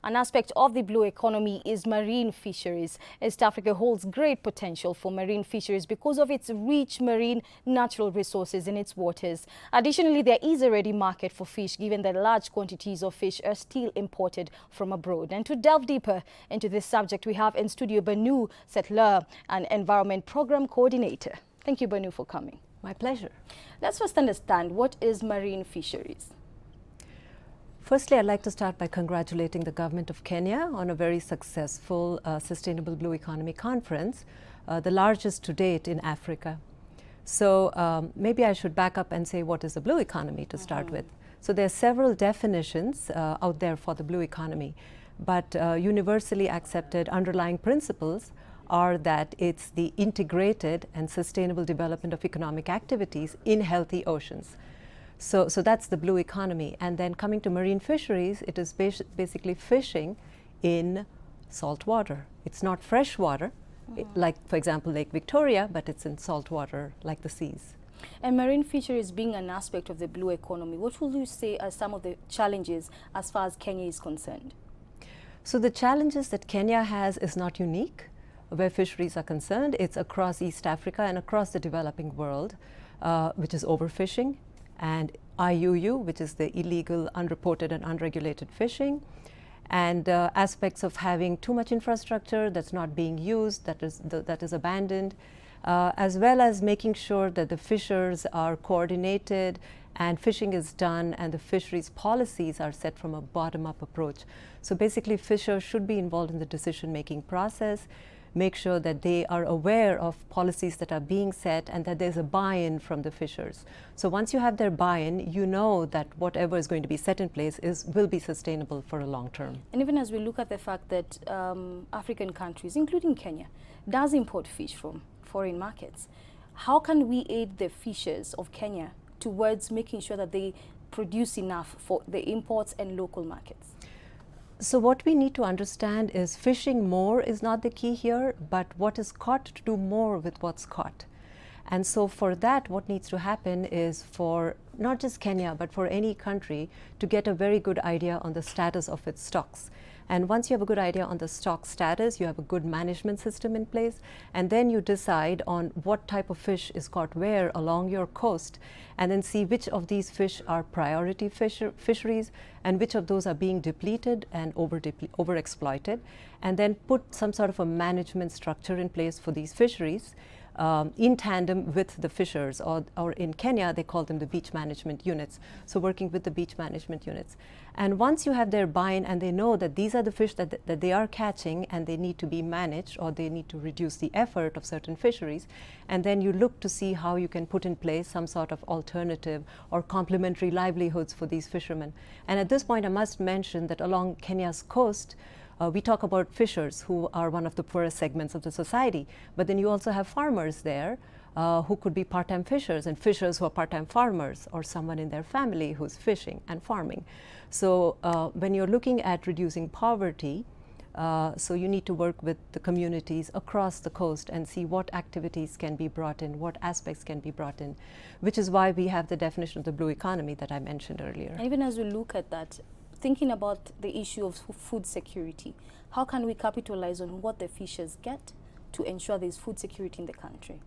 An aspect of the blue economy is marine fisheries. East Africa holds great potential for marine fisheries because of its rich marine natural resources in its waters. Additionally, there is a ready market for fish given that large quantities of fish are still imported from abroad. And to delve deeper into this subject, we have in studio Banu Setlur, an environment program coordinator. Thank you, Banu, for coming. My pleasure. Let's first understand, what is marine fisheries? Firstly, I'd like to start by congratulating the government of Kenya on a very successful Sustainable Blue Economy Conference, the largest to date in Africa. So maybe I should back up and say what is the blue economy to start with. So there are several definitions out there for the blue economy, but universally accepted underlying principles are that it's the integrated and sustainable development of economic activities in healthy oceans. So that's the blue economy. And then coming to marine fisheries, it is basically fishing in salt water. It's not fresh water, like, for example, Lake Victoria, but it's in salt water, like the seas. And marine fisheries being an aspect of the blue economy, what will you say are some of the challenges as far as Kenya is concerned? So the challenges that Kenya has is not unique where fisheries are concerned. It's across East Africa and across the developing world, which is overfishing, and IUU, which is the illegal, unreported and unregulated fishing, and aspects of having too much infrastructure that's not being used, that is abandoned, as well as making sure that the fishers are coordinated and fishing is done and the fisheries policies are set from a bottom-up approach. So basically, fishers should be involved in the decision-making process, make sure that they are aware of policies that are being set and that there's a buy-in from the fishers. So once you have their buy-in, you know that whatever is going to be set in place will be sustainable for a long term. And even as we look at the fact that African countries, including Kenya, does import fish from foreign markets, how can we aid the fishers of Kenya towards making sure that they produce enough for the imports and local markets? So what we need to understand is fishing more is not the key here, but what is caught to do more with what's caught. And so for that, what needs to happen is for not just Kenya, but for any country to get a very good idea on the status of its stocks. And once you have a good idea on the stock status, you have a good management system in place, and then you decide on what type of fish is caught where along your coast, and then see which of these fish are priority fisheries and which of those are being depleted and overexploited, and then put some sort of a management structure in place for these fisheries in tandem with the fishers, or in Kenya, they call them the beach management units. So working with the beach management units. And once you have their buy-in and they know that these are the fish that they are catching and they need to be managed, or they need to reduce the effort of certain fisheries, and then you look to see how you can put in place some sort of alternative or complementary livelihoods for these fishermen. And at this point, I must mention that along Kenya's coast, we talk about fishers who are one of the poorest segments of the society, but then you also have farmers there who could be part-time fishers, and fishers who are part-time farmers, or someone in their family who's fishing and farming. So when you're looking at reducing poverty, so you need to work with the communities across the coast and see what activities can be brought in, what aspects can be brought in, which is why we have the definition of the blue economy that I mentioned earlier. And even as we look at that, thinking about the issue of food security, how can we capitalize on what the fishers get to ensure there's food security in the country?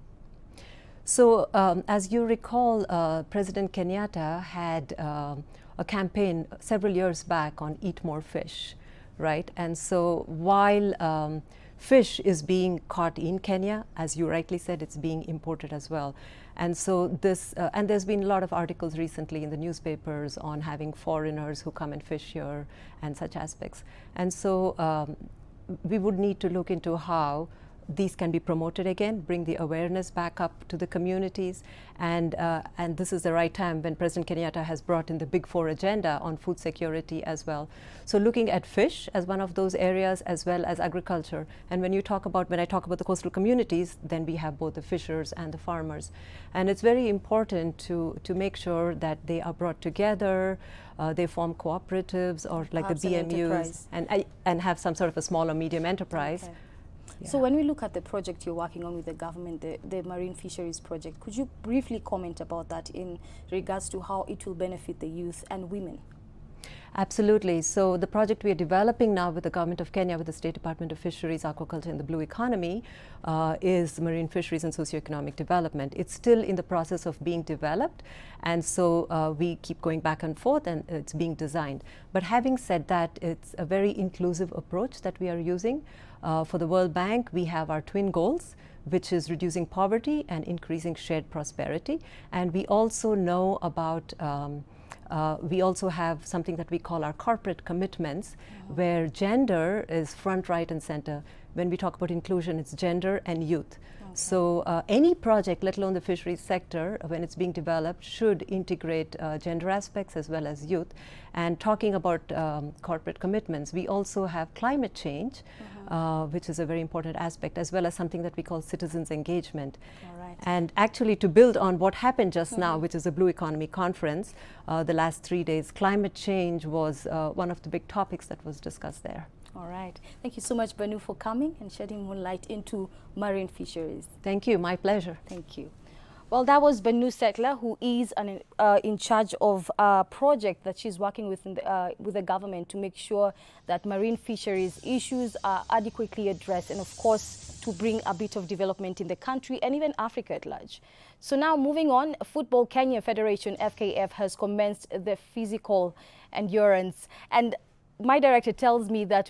So as you recall, President Kenyatta had a campaign several years back on Eat More Fish, right? And so while fish is being caught in Kenya, as you rightly said, it's being imported as well. And so this, and there's been a lot of articles recently in the newspapers on having foreigners who come and fish here and such aspects. And so we would need to look into how these can be promoted again, bring the awareness back up to the communities, and this is the right time when President Kenyatta has brought in the Big Four agenda on food security as well. So looking at fish as one of those areas, as well as agriculture. And when I talk about the coastal communities, then we have both the fishers and the farmers. And it's very important to make sure that they are brought together, they form cooperatives or like the BMUs, and have some sort of a small or medium enterprise. Okay. Yeah. So when we look at the project you're working on with the government, the Marine Fisheries Project, could you briefly comment about that in regards to how it will benefit the youth and women? Absolutely. So the project we are developing now with the Government of Kenya, with the State Department of Fisheries, Aquaculture and the Blue Economy is marine fisheries and socioeconomic development. It's still in the process of being developed, and so we keep going back and forth, and it's being designed. But having said that, it's a very inclusive approach that we are using. For the World Bank, we have our twin goals, which is reducing poverty and increasing shared prosperity. And we also know about we also have something that we call our corporate commitments, where gender is front, right, and center. When we talk about inclusion, it's gender and youth. So any project, let alone the fisheries sector, when it's being developed, should integrate gender aspects as well as youth. And talking about corporate commitments, we also have climate change, which is a very important aspect, as well as something that we call citizens engagement. And actually, to build on what happened just now, which is a Blue Economy Conference, the last 3 days, climate change was one of the big topics that was discussed there. All right. Thank you so much, Banu, for coming and shedding more light into marine fisheries. Thank you. My pleasure. Thank you. Well, that was Banu Setlur, who is in charge of a project that she's working with the government to make sure that marine fisheries issues are adequately addressed, and of course to bring a bit of development in the country and even Africa at large. So now moving on, Football Kenya Federation, FKF, has commenced the physical endurance, and my director tells me that